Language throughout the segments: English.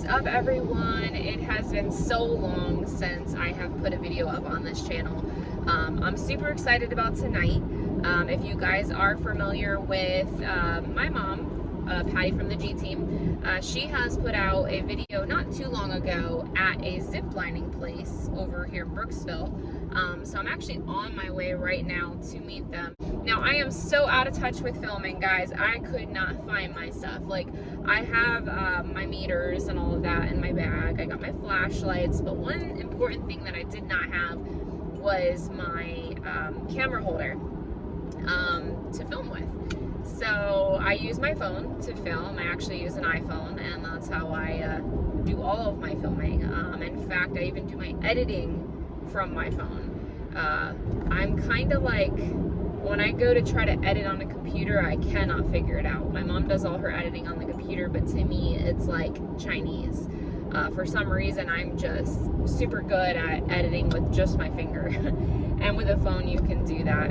is up, everyone? It has been so long since I have put a video up on this channel. I'm super excited about tonight. If you guys are familiar with my mom, Patty from the G Team, she has put out a video not too long ago at a zip lining place over here in Brooksville. So I'm actually on my way right now to meet them. Now, I am so out of touch with filming, guys. I could not find my stuff. Like, I have my meters and all of that in my bag. I got my flashlights, but one important thing that I did not have was my camera holder to film with. So I use my phone to film. I actually use an iPhone, and that's how I do all of my filming. In fact, I even do my editing from my phone. I'm kind of like, when I go to try to edit on a computer, I cannot figure it out. My mom does all her editing on the computer, but to me, it's like Chinese. For some reason, I'm just super good at editing with just my finger. And with a phone, you can do that.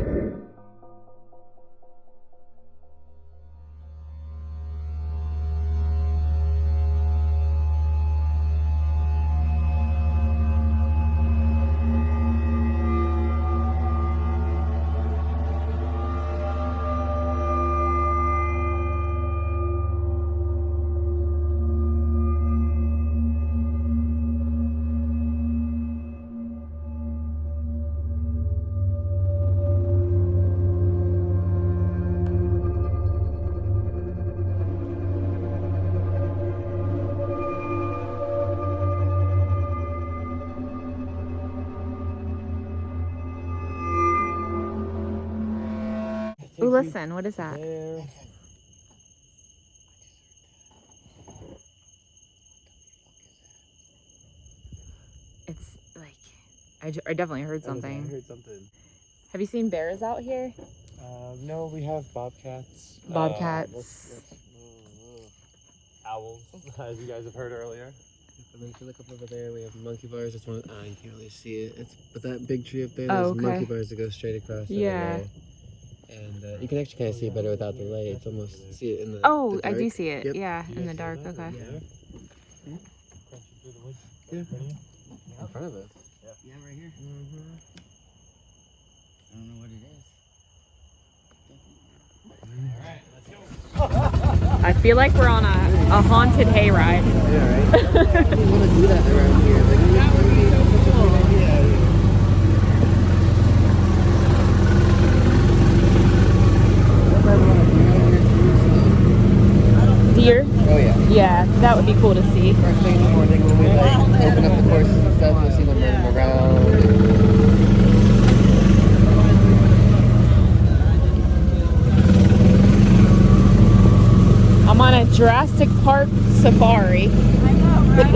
Ooh, listen, what is that? There. It's like, I definitely heard something. I heard something. Have you seen bears out here? No, we have bobcats. Bobcats. Owls, as you guys have heard earlier. And then if you look up over there, we have monkey bars. That's one. You can't really see it. But that big tree up there, there's monkey bars that go straight across. Yeah. And you can actually kind of see it better without the light. It's almost see it in the. Oh, the dark. I do see it. Yep. Yeah, in the dark. Okay. Yeah. Yeah. In front of us. Yeah, right here. Mm-hmm. I don't know what it is. Alright, let's go. I feel like we're on a haunted hayride. Yeah, right? We want to do that around here. Like, that would be such a good idea. Deer? Oh, yeah. Yeah, that would be cool to see. First thing in the morning when we open up the courses and stuff, you'll see them running around. I'm on a Jurassic Park safari. I know, right?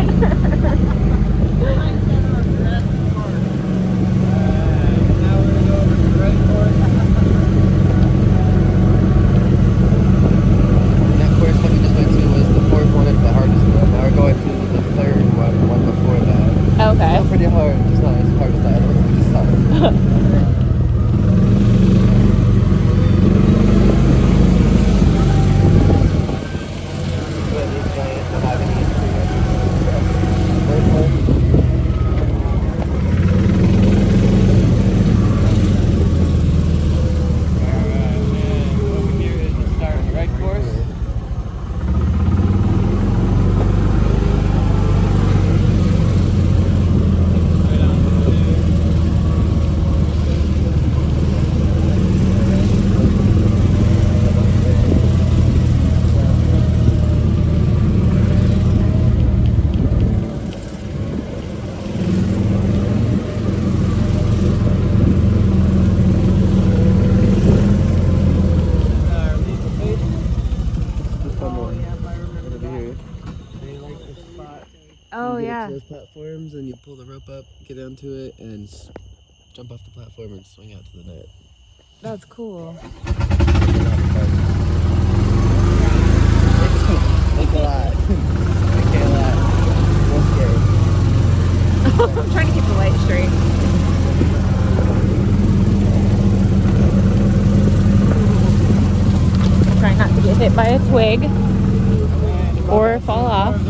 That course that we just went to was the fourth one. It's the hardest one. Now we're going to the third one before that. Okay. It's pretty hard, just not as hard as that one we just saw. Oh, yeah. Those platforms, and you pull the rope up, get onto it, and jump off the platform and swing out to the net. That's cool. Thanks a lot. I can't lie. Real scary. I'm trying to keep the light straight. Trying not to get hit by a twig or fall off.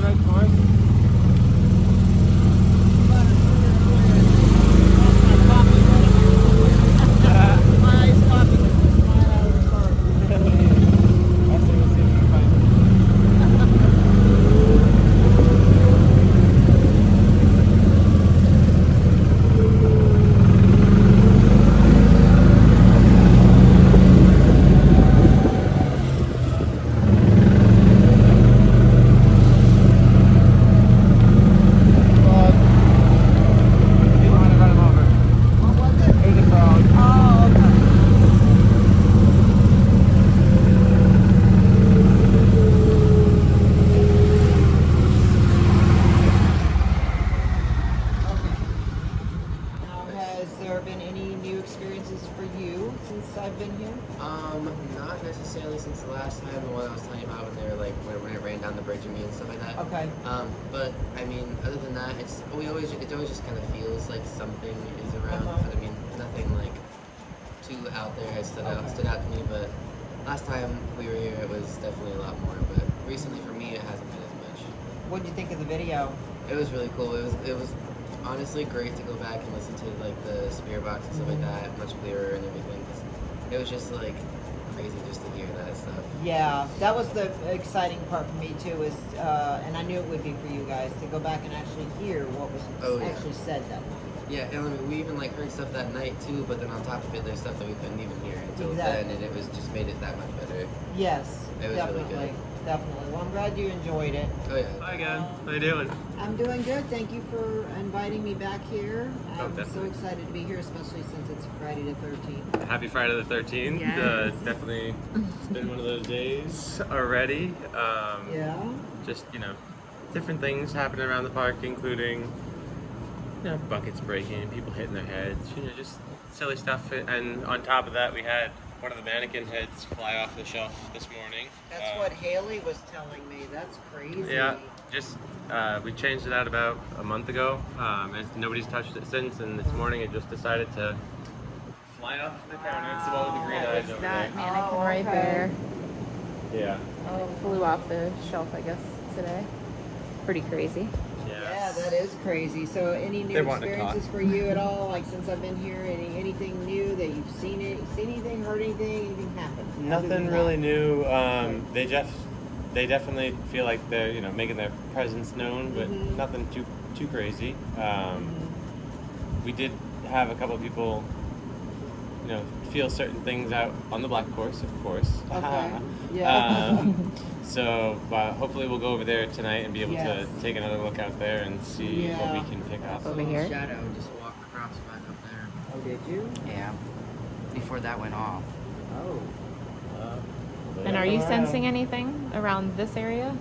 But I mean, other than that, it always just kind of feels like something is around. But I mean, nothing like too out there has stood out to me. But last time we were here, it was definitely a lot more. But recently, for me, it hasn't been as much. What did you think of the video? It was really cool. It was honestly great to go back and listen to like the spirit box and stuff like that, much clearer and everything. 'Cause it was just like crazy just to hear that stuff. Yeah, that was the exciting part for me too. Is and I knew it would be for you guys to go back and actually hear what was actually said that night. Yeah, and I mean, we even like heard stuff that night too. But then on top of it, there's stuff that we couldn't even hear until then, and it was just made it that much better. Yes, It was definitely, really good. definitely. Well, I'm glad you enjoyed it. Oh yeah. Hi again. How you doing? I'm doing good. Thank you for inviting me back here. Oh, I'm so definitely. excited to be here, especially since it's Friday the 13th. Happy Friday the 13th. Yes. Definitely it's been one of those days already. Yeah. Just, different things happening around the park, including, buckets breaking, people hitting their heads, just silly stuff. And on top of that, we had one of the mannequin heads fly off the shelf this morning. That's what Haley was telling me. That's crazy. Yeah, just we changed it out about a month ago, and nobody's touched it since. And this morning, it just decided to fly off the counter. It's the one with the green eyes over That there. mannequin Oh, right okay. there. Yeah. Flew off the shelf, I guess, today. Pretty crazy. Yeah, that is crazy. So, any new They want to experiences for you at all? Like since I've been here, anything new that you've seen? Seen anything? Heard anything happen? Other Nothing than really that? new. They definitely feel like they're making their presence known, but Mhm. nothing too crazy. We did have a couple of people, feel certain things out on the black course, of course. Okay. Yeah. So hopefully we'll go over there tonight and be able Yes. to take another look out there and see what we Yeah. can pick up. Over here. Shadow just walked across back up there. Oh, did you? Yeah. Before that went off. Oh. And are you sensing anything around this area?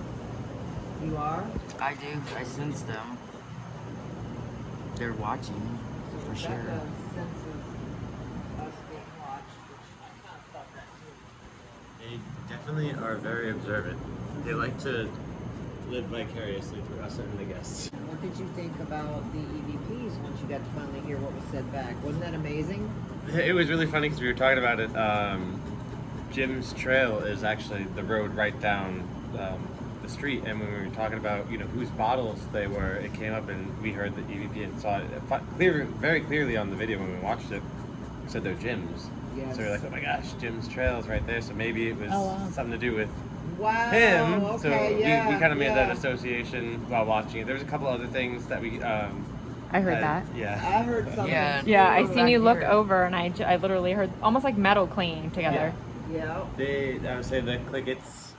You are? I do. I sense them. They're watching, for sure. Rebecca senses us being watched, which I kind of thought that too. They definitely are very observant. They like to live vicariously through us and the guests. What did you think about the EVPs once you got to finally hear what was said back? Wasn't that amazing? It was really funny because we were talking about it. Jim's Trail is actually the road right down the street, and when we were talking about whose bottles they were, it came up and we heard the EVP and saw it very clearly on the video when we watched it. It said they're Jim's. Yes. So we were like, oh my gosh, Jim's Trail is right there. So maybe it was something to do with Wow. him. Okay, So yeah, we kind of made that yeah. association while watching it. There was a couple other things that we I heard that. Yeah. I heard something. Yeah. Yeah, I Back seen you look here. over and I literally heard almost like metal clanging together. Yeah. They, I would say the Clickets,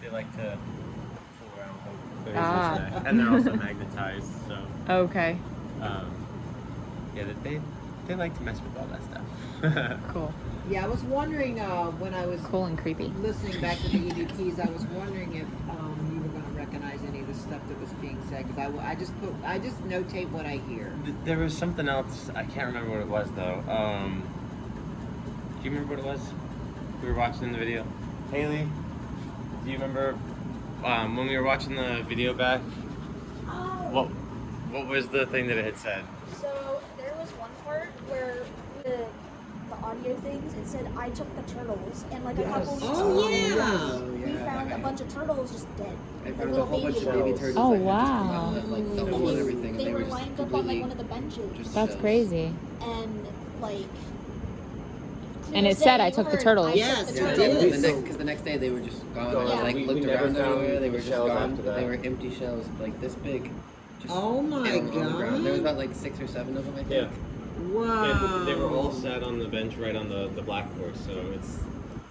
they like to fool around with them. Ah. And they're also magnetized, so Okay, yeah, they like to mess with all that stuff. cool. Yeah, I was wondering when I was Cool and creepy. listening back to the EVPs, I was wondering if you were going to recognize any of the stuff that was being said, because I just notate what I hear. There was something else. I can't remember what it was though. Do you remember what it was? We were watching the video. Haley, do you remember when we were watching the video back? Oh. What was the thing that it had said? So there was one part where the audio things, it said I took the turtles, and like a couple weeks Oh, ago, yeah. we found a bunch of turtles just dead. I Like found a little whole bunch of turtles. baby turtles. Oh, that had just come wow. out of, like the And hole and everything. they were just lined up on like completely one of the benches, just That's shells. crazy. and like. And it said, "I took the turtles." Yes, the it turtles. did. Because the next day they were just gone. Gone. I like We looked never around found everywhere. They were just shells gone. after But they that. were empty shells, like this big. Just Oh my down on the ground. There was God. about like 6 or 7 of them, I think. Yeah. Wow. They were all sat on the bench right on the black course, so it's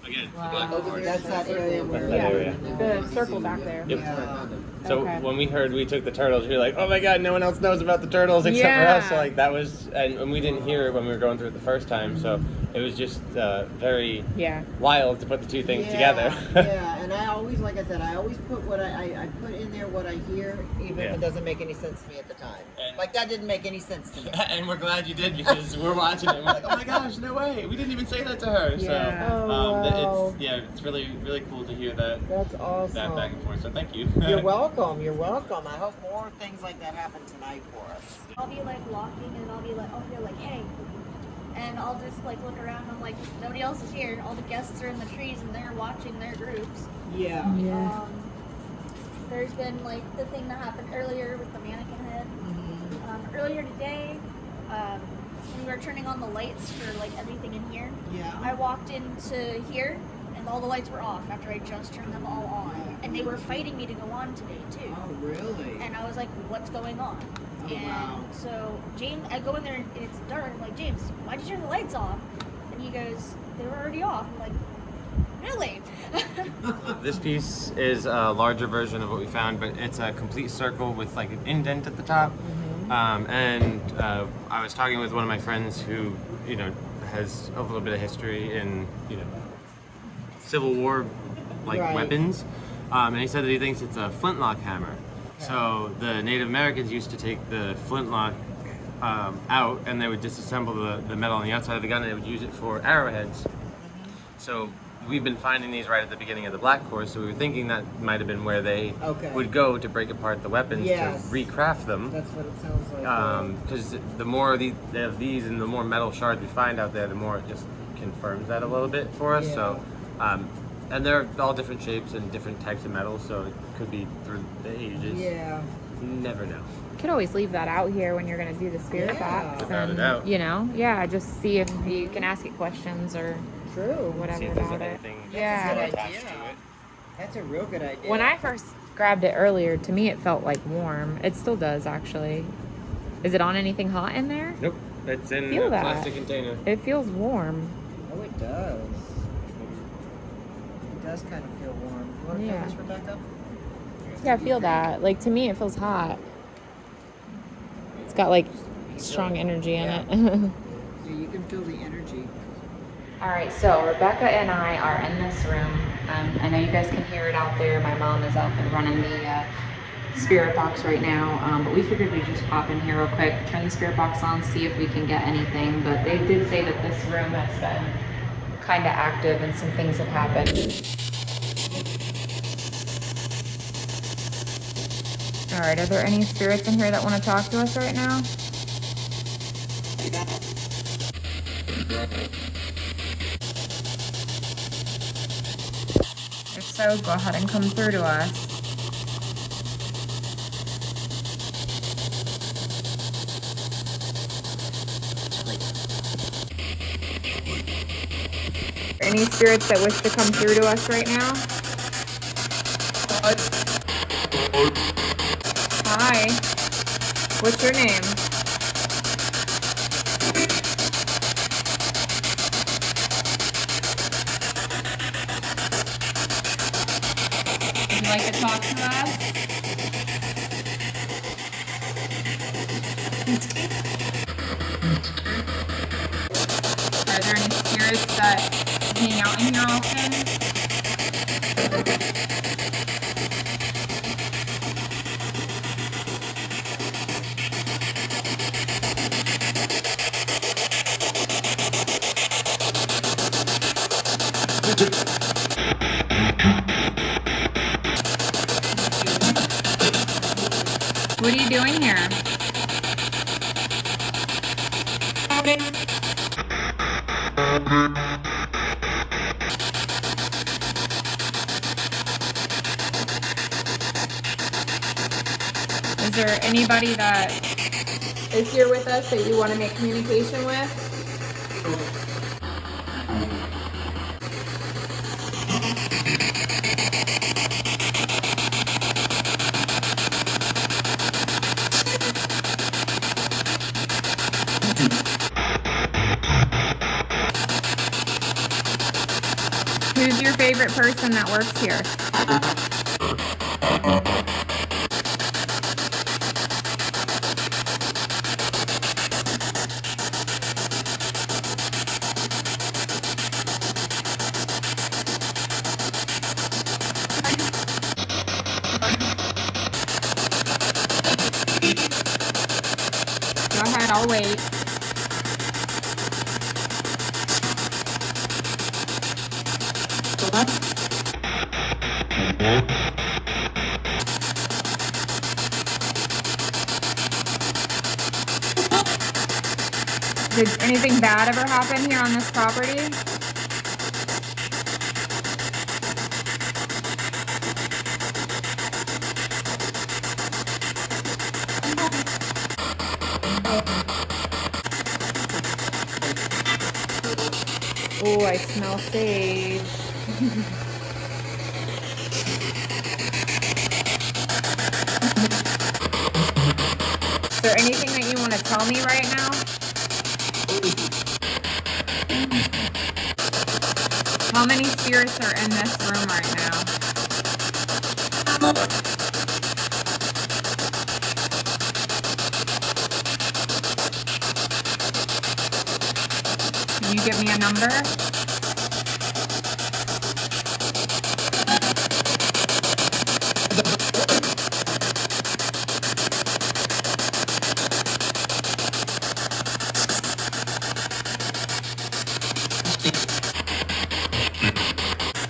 again the black Oh, course. that's that area where That's that area. The circle back there. Yep. That's where I found them. So Okay. when we heard we took the turtles, we were like, oh my god, no one else knows about the turtles except for us. So Yeah. like that was, and we didn't hear it when we were going through it the first time. So it was just very Yeah. wild to put the two things together. Yeah, and I always, like I said, I always put what I put in there what I hear, even if Yeah. it doesn't make any sense to me at the time. Like that didn't make any sense to me. And we're glad you did, because we're watching it and we're like, oh my gosh, no way, we didn't even say that to her. Yeah. So Oh, wow. it's really cool to hear that That's awesome. that back and forth. So thank you. You're welcome. You're welcome. I hope more things like that happen tonight for us. I'll be like walking and I'll hear like, hey. And I'll just like look around and I'm like, nobody else is here. All the guests are in the trees and they're watching their groups. Yeah. There's been like the thing that happened earlier with the mannequin head. Earlier today, when we were turning on the lights for like everything in here, Yeah. I walked into here and all the lights were off after I just turned them all on. And they were fighting me to go on today too. Oh, really? And I was like, what's going on? Oh, And wow. so James, I go in there and it's dark. I'm like, James, why'd you turn the lights off? And he goes, they were already off. I'm like, really? This piece is a larger version of what we found, but it's a complete circle with like an indent at the top. I was talking with one of my friends who, has a little bit of history in, Civil War Right. weapons, and he said that he thinks it's a flintlock hammer. So the Native Americans used to take the flintlock out, and they would disassemble the metal on the outside of the gun, and they would use it for arrowheads. So we've been finding these right at the beginning of the Black Course, so we were thinking that might have been where they would go to break apart the weapons to recraft them. That's what it sounds like. Because the more of these and the more metal shards we find out there, the more it just confirms that a little bit for us. Yeah. So, and they're all different shapes and different types of metal, so it could be through the ages. Yeah. You never know. You could always leave that out here when you're going to do the spirit box. Without a and, doubt. just see if you can ask it questions or True. whatever See if there's about it. anything Yeah. still Good attached idea. to it. That's a real good idea. When I first grabbed it earlier, to me it felt like warm. It still does, actually. Is it on anything hot in there? Nope, it's in Feel a that. plastic container. It feels warm. Oh, it does. It does kind of feel warm. You want to Yeah. feel this, Rebecca? Yeah, I feel that. Like, to me, it feels hot. It's got, like, strong energy in it. So you can feel the energy. All right, so Rebecca and I are in this room. I know you guys can hear it out there. My mom is up and running the spirit box right now, but we figured we'd just pop in here real quick, turn the spirit box on, see if we can get anything. But they did say that this room has been kind of active and some things have happened. All right, are there any spirits in here that want to talk to us right now? If so, go ahead and come through to us. Any spirits that wish to come through to us right now? Hi. What's your name? Would you like to talk to us? Are there any spirits that hang out in here often? What are you doing here? Is there anybody that is here with us that you want to make communication with? Who's your favorite person that works here? I'll wait. Did anything bad ever happen here on this property? Oh, I smell sage. Is there anything that you want to tell me right now? How many spirits are in this room right now? Can you give me a number?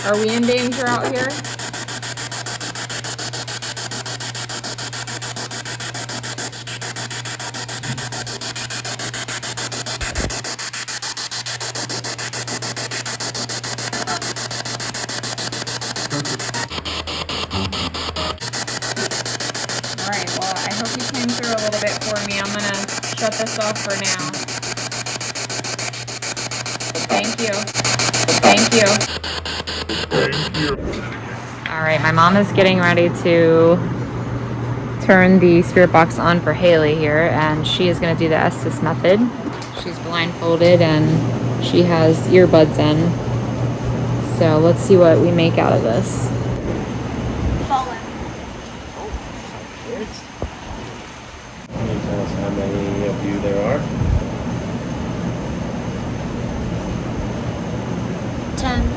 Are we in danger out here? Alright, well, I hope you came through a little bit for me. I'm gonna shut this off for now. Thank you. Thank you. Alright, my mom is getting ready to turn the spirit box on for Haley here, and she is going to do the Estes method. She's blindfolded and she has earbuds in. So let's see what we make out of this. Fallen. Can you tell us how many of you there are? 10.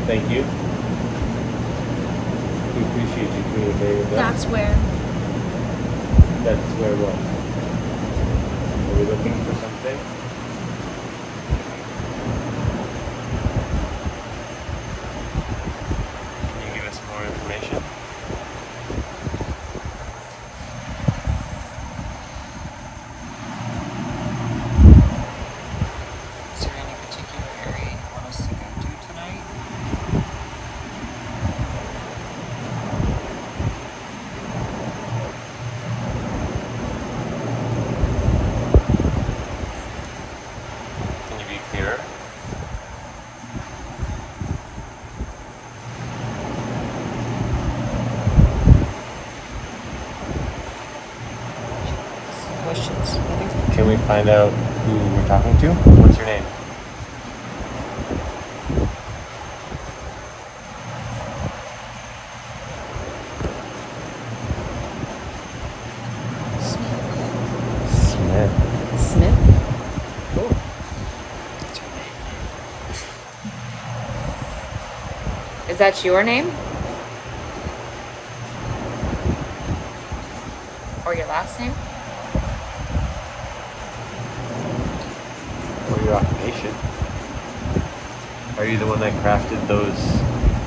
Thank you. We appreciate you communicating with us. That's where. That's where what? Are we looking for something? Can you give us more information? Is there any particular area you want us to go to tonight? Can you be clearer? Questions? Can we find out who we're talking to? What's your name? Smith. Smith? Is that your name? Or your last name? Or your occupation? Are you the one that crafted those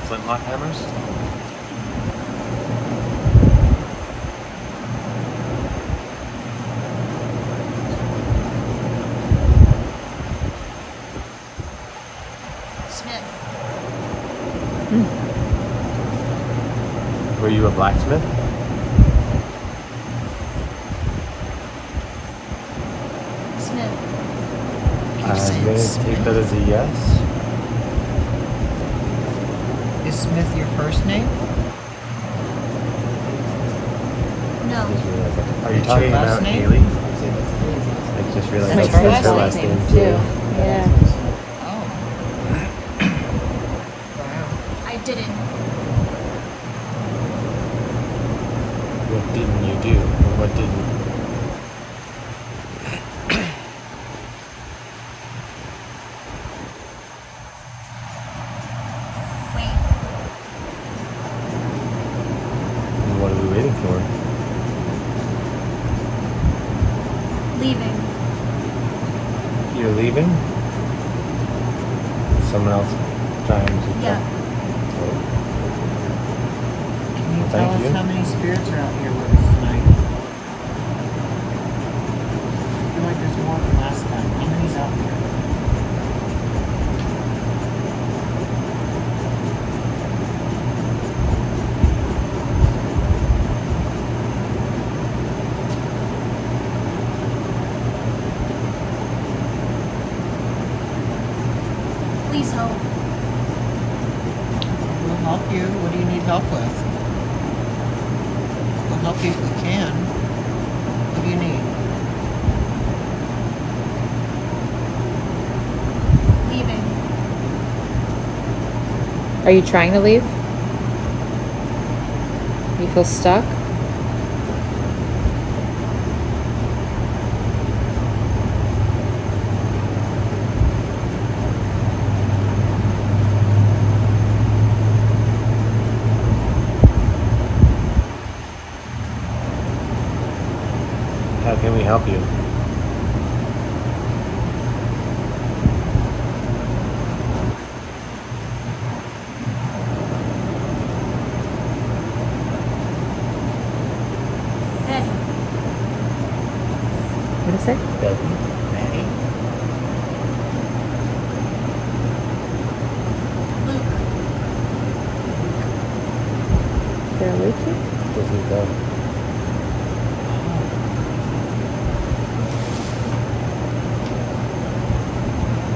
flintlock hammers? Smith. Were you a blacksmith? Smith. I'm going to take that as a yes. Is Smith your first name? No. Are you It's talking your last about name? Haley? I just realized That's that's her her last last name, name too. too. Yeah. Oh. Wow. I didn't. What didn't you do? Or what didn't? Wait. And what are we waiting for? Leaving. You're leaving? Someone else trying to Yeah. Can you Well, tell thank us you. how many spirits are out here with us tonight? I feel like there's more than last time. How many's out here? Please help. We'll help you. What do you need help with? We'll help you if we can. What do you need? Leaving. Are you trying to leave? You feel stuck? How can we help you? Eddie. What did it say? Maddie? Luke. They're leaking? Doesn't go.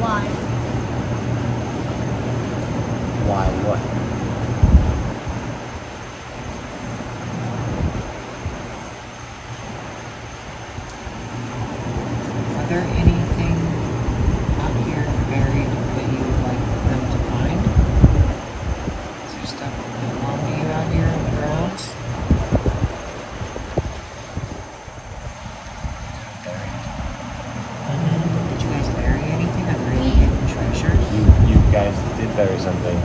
Why? Why? What? Are there anything out here buried that you would like them to find? Is there stuff that belong to you out here in the grounds? Did you guys bury anything? Are there any hidden treasures? You guys did bury something.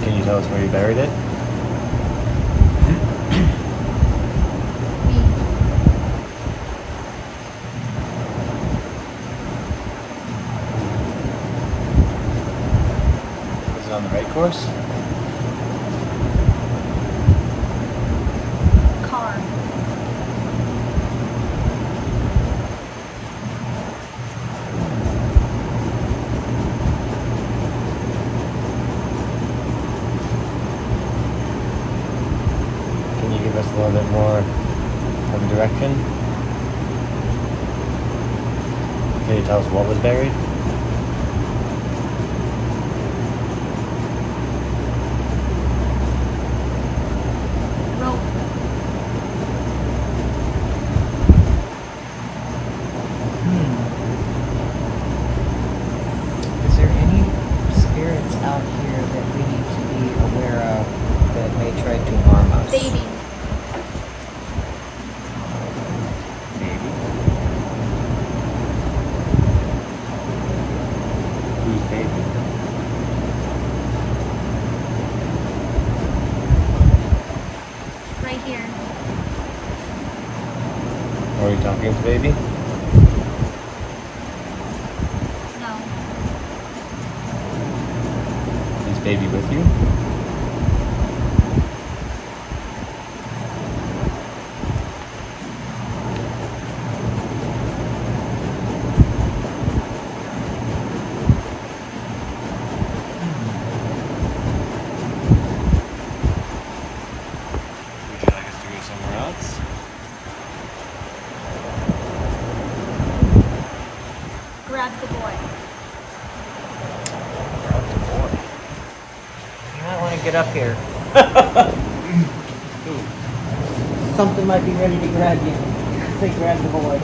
Can you tell us where you buried it? Me. Is it on the right course? Car. Can you give us a little bit more of a direction? Can you tell us what was buried? Rope. Is there any spirits out here that we need to be aware of that may try to harm us? Baby. Maybe. Who's baby? Right here. Are you talking to baby? No. Is baby with you? Would you like us to go somewhere else? Grab the boy. You might want to get up here. Something might be ready to grab you. Say grab the boy.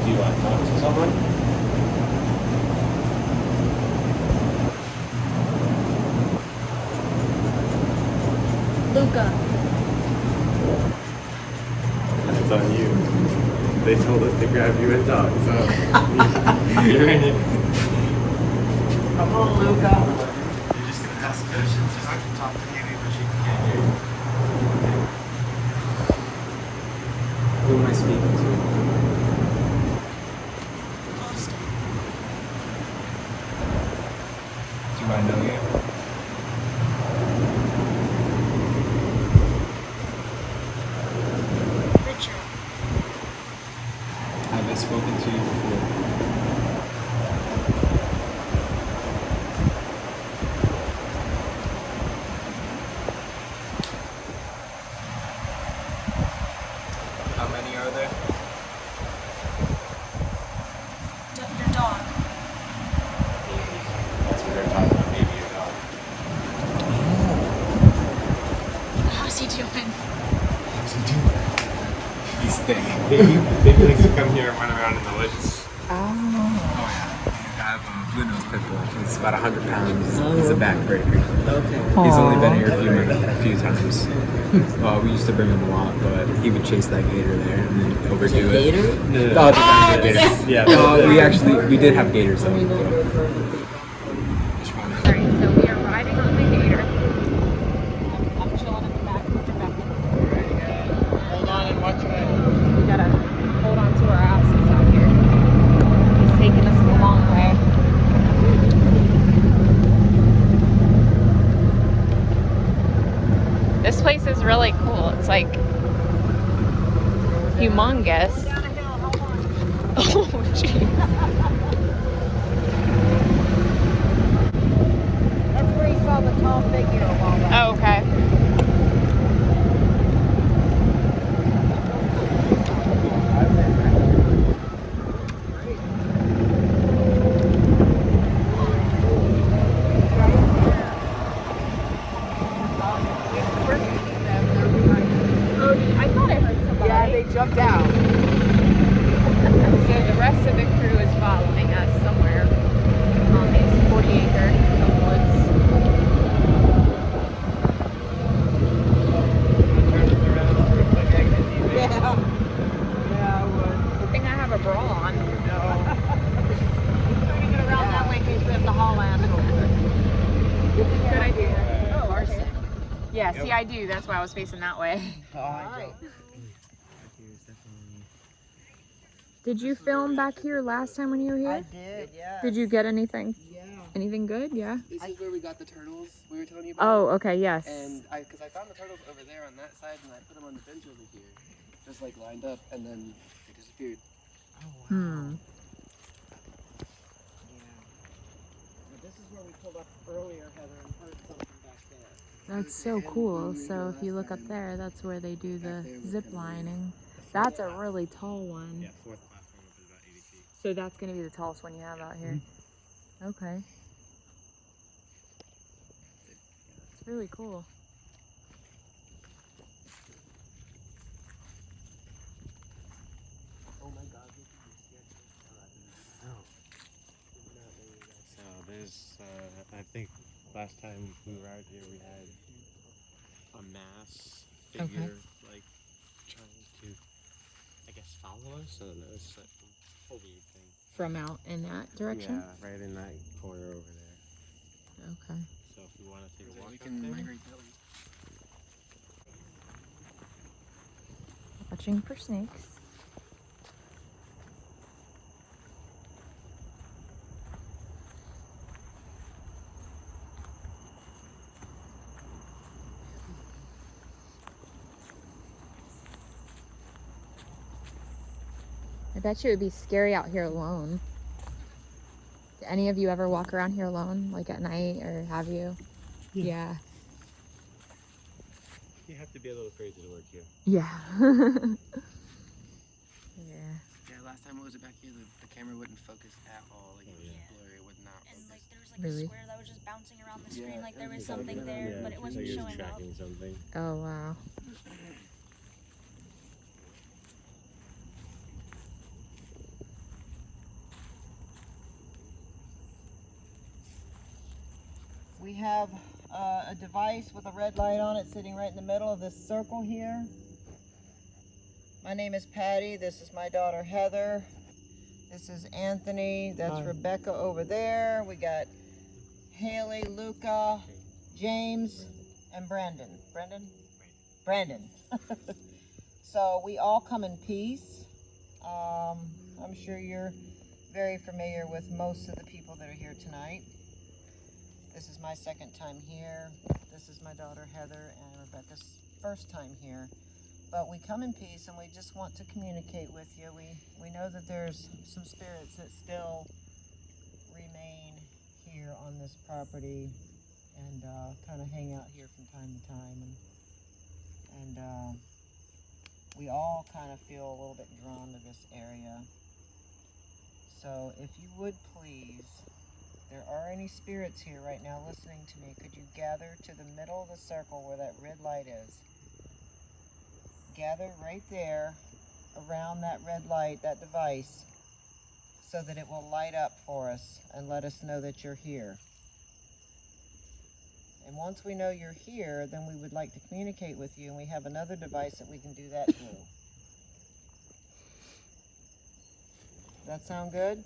Do you want to talk to someone? Luca. It's on you. they told us to grab you a dog, so you're in it. Come on, Luca. You're just gonna ask questions. I can talk to Amy, but she can't hear you. Who am I speaking to? Do I know you? Richard. Have I spoken to you before? How many are there? Your dog. That's what they're talking about, maybe your dog. How's he doing? He's thick. Baby likes to come here and run around in the woods. Oh yeah. I have a blue nose pit bull. He's about 100 pounds. He's a backbreaker. Okay. He's only been here a few times. Well, we used to bring him a lot, but he would chase that gator there and then overdo it. Gator? Oh, the gator. Yeah. We did have gators though. Alright, so we are riding on the gator. I'm chilling in the back with Rebecca. Hold on and watch it. We gotta hold on to our asses out here. He's taking us a long way. This place is really cool. It's like humongous. Oh, jeez. That's where he saw the tall figure a while back. Oh, okay. I thought I heard somebody. Yeah, they jumped out. So the rest of the crew is following us somewhere on these 40-acre woods. Yeah, I would. Good thing I have a bra on. Turning it around that way in case we have to haul ass over. Good idea. Oh, okay. Yeah, see, I do. That's why I was facing that way. Alright. Did you film back here last time when you were I here? did, yeah. Did you get anything? Yeah. Anything good? Yeah. This is where we got the turtles we were telling you about. Oh, okay, yes. And because I found the turtles over there on that side, and I put them on the bench over here, just like lined up, and then they disappeared. Oh, wow. Hmm. Yeah. But this is where we pulled up earlier, Heather, and heard something back there. That's so cool. So if you look up there, that's where they do the zip lining. That's a really tall one. Yeah, fourth platform up is about 80 feet. So that's going to be the tallest one you have out here. Okay. It's really cool. Oh my God! So there's, I think last time we were out here, we had a mass figure, like, trying to, I guess, follow us. I don't know. It's like a whole weird thing. From out in that direction? Yeah, right in that corner over there. Okay. So if you want to take a walk We up can there. migrate that way. Watching for snakes. I bet you it would be scary out here alone. Do any of you ever walk around here alone, like at night, or have you? Yeah. You have to be a little crazy to work here. Yeah. Yeah. Yeah, last time it was back here, the camera wouldn't focus at all. Like, it was Yeah. blurry, it would not And focus. like there was like Really? a square that was just bouncing around the screen, Yeah, like there was everything. something there, Yeah, but it it's wasn't like it was showing up. tracking something. Oh, wow. We have a device with a red light on it sitting right in the middle of this circle here. My name is Patty. This is my daughter Heather. This is Anthony. That's Rebecca over there. We got Haley, Luca, James, and Brandon. Brandon. So we all come in peace. I'm sure you're very familiar with most of the people that are here tonight. This is my second time here. This is my daughter Heather and Rebecca's first time here. But we come in peace and we just want to communicate with you. We know that there's some spirits that still remain here on this property and kind of hang out here from time to time. And we all kind of feel a little bit drawn to this area. So if you would please, if there are any spirits here right now listening to me, could you gather to the middle of the circle where that red light is? Gather right there around that red light, that device, so that it will light up for us and let us know that you're here. And once we know you're here, then we would like to communicate with you, and we have another device that we can do that through. Does that sound good?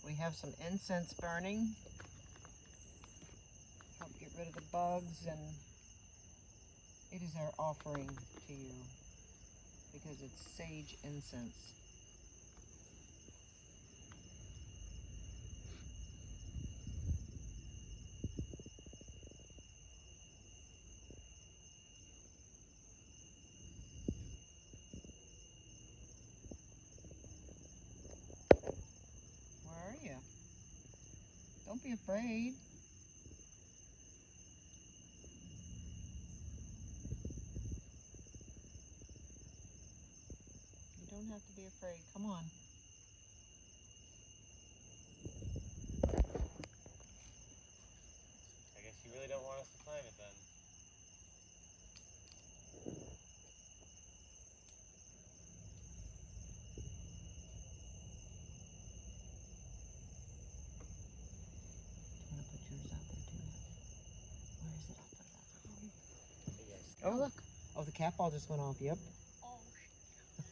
We have some incense burning. Help get rid of the bugs, and it is our offering to you because it's sage incense. Where are you? Don't be afraid. You don't have to be afraid. Come on. I guess you really don't want us to climb it then. I'm gonna put yours out there too. Where is it? I'll put it out there for you. Hey guys. Oh, look. Oh, the cat ball just went off. Yep.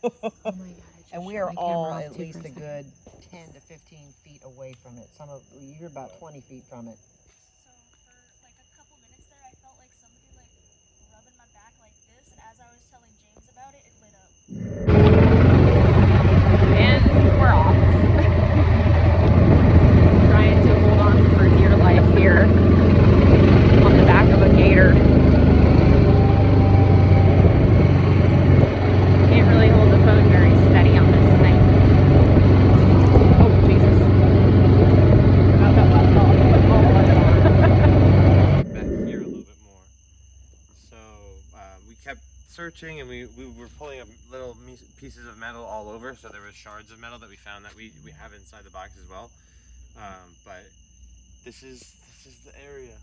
Oh my god. And we are all at least a good 10 to 15 feet away from it. Some of you're about 20 feet from it. So for like a couple minutes there, I felt like somebody like rubbing my back like this, and as I was telling James about it, it lit up. And we're off. Trying to hold on for dear life here on the back of a gator. Can't really hold the phone very steady on this thing. Oh, Jesus. Got that left off. Back here a little bit more. So we kept searching and we were pulling up little pieces of metal all over. So there were shards of metal that we found that we have inside the box as well. But this is the area.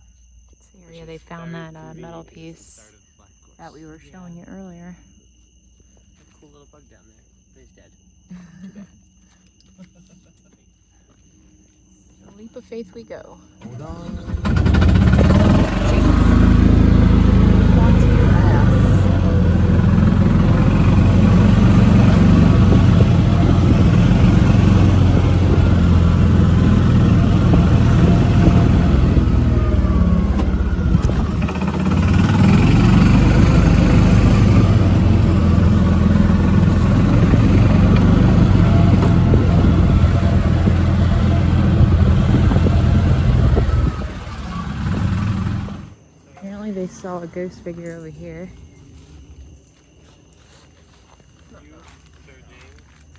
It's the area they found that metal piece that we were showing you earlier. A cool little bug down there, but he's dead. A leap of faith we go. Hold on. Apparently they saw a ghost figure over here.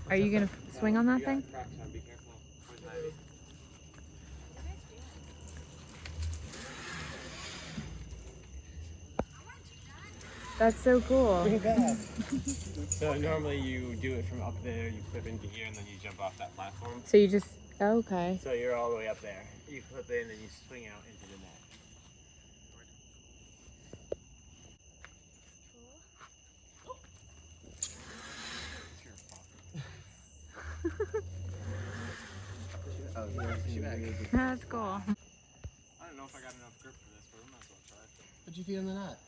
Are you gonna swing on that thing? Be careful. Poison ivy. That's so cool. So normally you do it from up there, you clip into here, and then you jump off that platform. So you just, okay. So you're all the way up there. You clip in and you swing out into the net. Oh, yeah, That's cool. I don't know if I got got enough grip for this, but we might as well try it. Put your feet on the knot.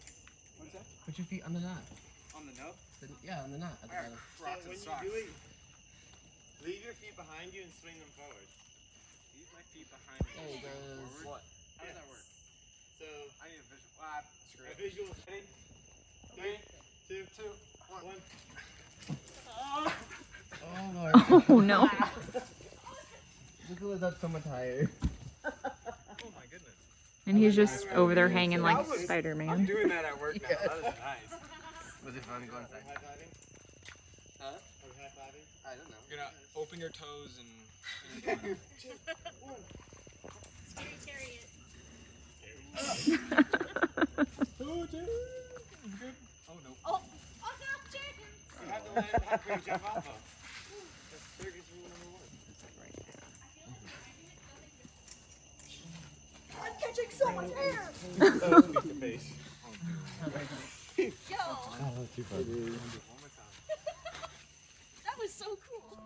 What's that? Put your feet on the knot. On the nub? Yeah, on the knot at the bottom. Rocks and socks. Leave your feet behind you and swing them forward. Leave my feet behind me. There he goes. Forward? What? How does that work? So, I need a visual. Screw a it. visual. Ready? 3, 2, 1. Oh Lord. Oh no. Luca was up so much higher. Oh my goodness. And he's just over there hanging like I'm Spider-Man. doing that at work now. That is nice. Was it fun going inside? High-fiving? Huh? Are we high-fiving? I don't know. You're gonna open your toes and. Scary chariot. Oh, James. Good. Oh no. Oh no, James! You have to land halfway to jump off of. That's circus rule number 1. I'm catching so much air! Oh, beat the face. Yo! Oh, too funny. One more time. That was so cool.